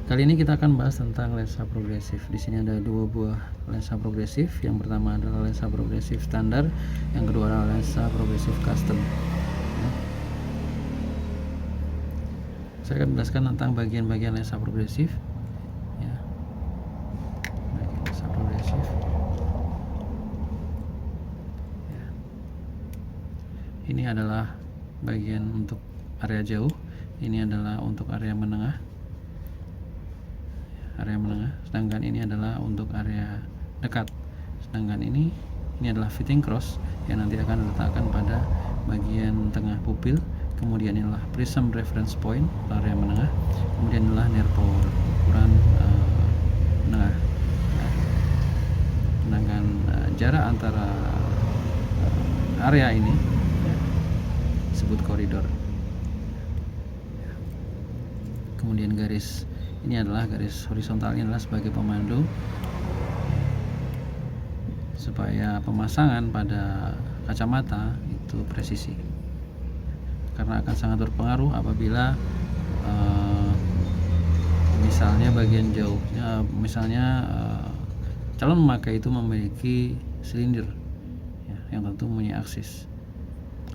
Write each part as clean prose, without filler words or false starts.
Kali ini kita akan bahas tentang lensa progresif. Di sini ada dua buah lensa progresif. Yang pertama adalah lensa progresif standar, yang kedua adalah lensa progresif custom. Saya akan menjelaskan tentang bagian-bagian lensa progresif. Ya. Lensa progresif. Ya. Ini adalah bagian untuk area jauh. Ini adalah untuk area menengah. Sedangkan ini adalah untuk area dekat. Sedangkan ini adalah fitting cross yang nanti akan diletakkan pada bagian tengah pupil. Kemudian inilah prism reference point area menengah. Kemudian inilah near power ukuran menengah. Sedangkan jarak antara area ini disebut koridor. Kemudian garis ini adalah garis horizontalnya adalah sebagai pemandu supaya pemasangan pada kacamata itu presisi, karena akan sangat berpengaruh apabila misalnya bagian jauhnya, calon memakai itu memiliki silinder yang tentu mempunyai aksis.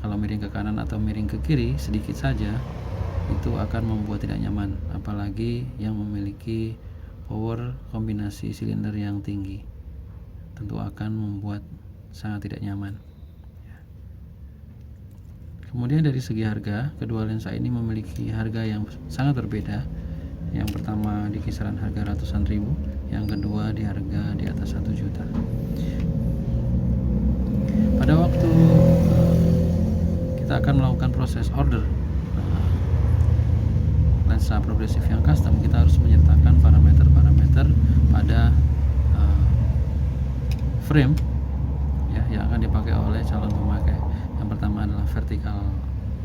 Kalau miring ke kanan atau miring ke kiri sedikit saja itu akan membuat tidak nyaman, apalagi yang memiliki power kombinasi silinder yang tinggi, tentu akan membuat sangat tidak nyaman. Kemudian dari segi harga, kedua lensa ini memiliki harga yang sangat berbeda. Yang pertama di kisaran harga ratusan ribu, yang kedua di harga di atas 1 juta. Pada waktu kita akan melakukan proses order lensa progresif yang custom, kita harus menyertakan parameter-parameter pada frame yang akan dipakai oleh calon pemakai. Yang pertama adalah vertical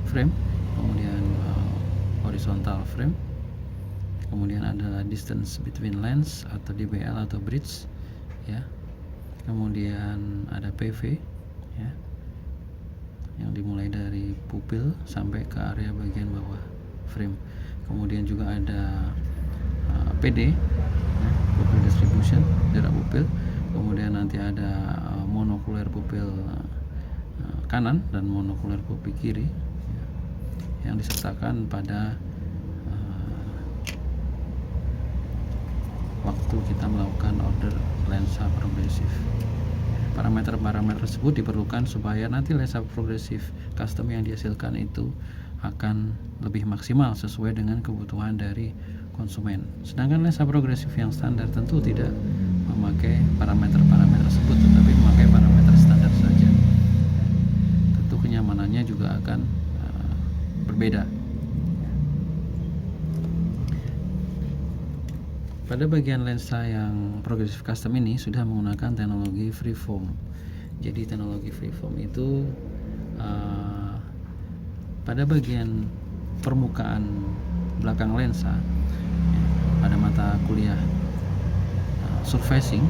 frame, kemudian horizontal frame, kemudian ada distance between lens atau DBL atau bridge, kemudian ada PV yang dimulai dari pupil sampai ke area bagian bawah frame. Kemudian juga ada PD, pupil distribution, jarak pupil. Kemudian nanti ada monokuler pupil kanan dan monokuler pupil kiri yang disertakan pada waktu kita melakukan order lensa progresif. Parameter-parameter tersebut diperlukan supaya nanti lensa progresif custom yang dihasilkan itu akan lebih maksimal sesuai dengan kebutuhan dari konsumen. Sedangkan lensa progresif yang standar tentu tidak memakai parameter-parameter tersebut, tetapi memakai parameter standar saja. Tentu kenyamanannya juga akan berbeda. Pada bagian lensa yang progresif custom ini sudah menggunakan teknologi freeform. Jadi teknologi freeform itu pada bagian permukaan belakang lensa, pada mata kuliah surfacing,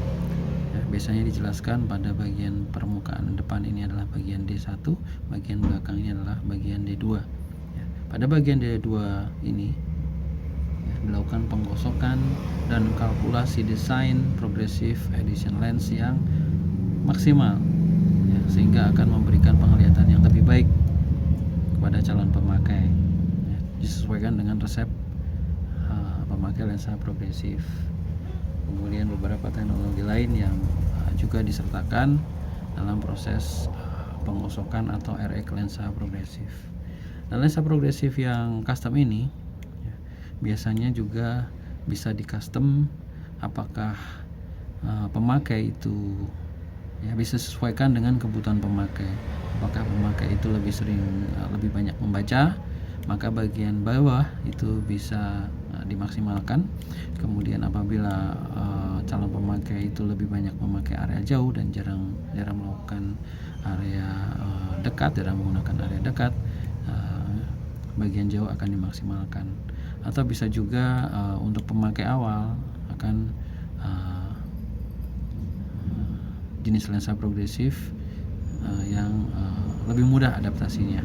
biasanya dijelaskan pada bagian permukaan depan ini adalah bagian D1, bagian belakangnya adalah bagian D2. Pada bagian D2 ini dilakukan penggosokan dan kalkulasi desain progressive edition lens yang maksimal, sehingga akan memberikan penglihatan yang lebih baik kepada calon pemakai, disesuaikan dengan resep pemakai lensa progresif. Kemudian beberapa teknologi lain yang juga disertakan dalam proses penggosokan atau RX lensa progresif. Dan lensa progresif yang custom ini biasanya juga bisa di custom apakah pemakai itu bisa sesuaikan dengan kebutuhan pemakai. Apakah pemakai itu lebih banyak membaca, maka bagian bawah itu bisa dimaksimalkan. Kemudian apabila calon pemakai itu lebih banyak memakai area jauh dan jarang melakukan area dekat, jarang menggunakan area dekat, bagian jauh akan dimaksimalkan. Atau bisa juga untuk pemakai awal akan jenis lensa progresif yang lebih mudah adaptasinya.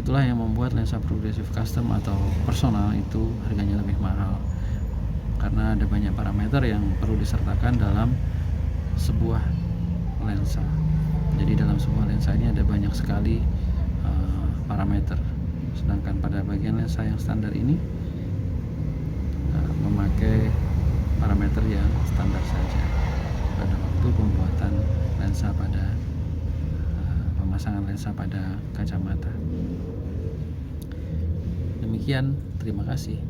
Itulah yang membuat lensa progresif custom atau personal itu harganya lebih mahal, karena ada banyak parameter yang perlu disertakan dalam sebuah lensa. Jadi dalam sebuah lensa ini ada banyak sekali parameter. Sedangkan pada bagian lensa yang standar ini memakai parameter yang standar saja pada waktu pembuatan lensa pada pemasangan lensa pada kacamata. Demikian, terima kasih.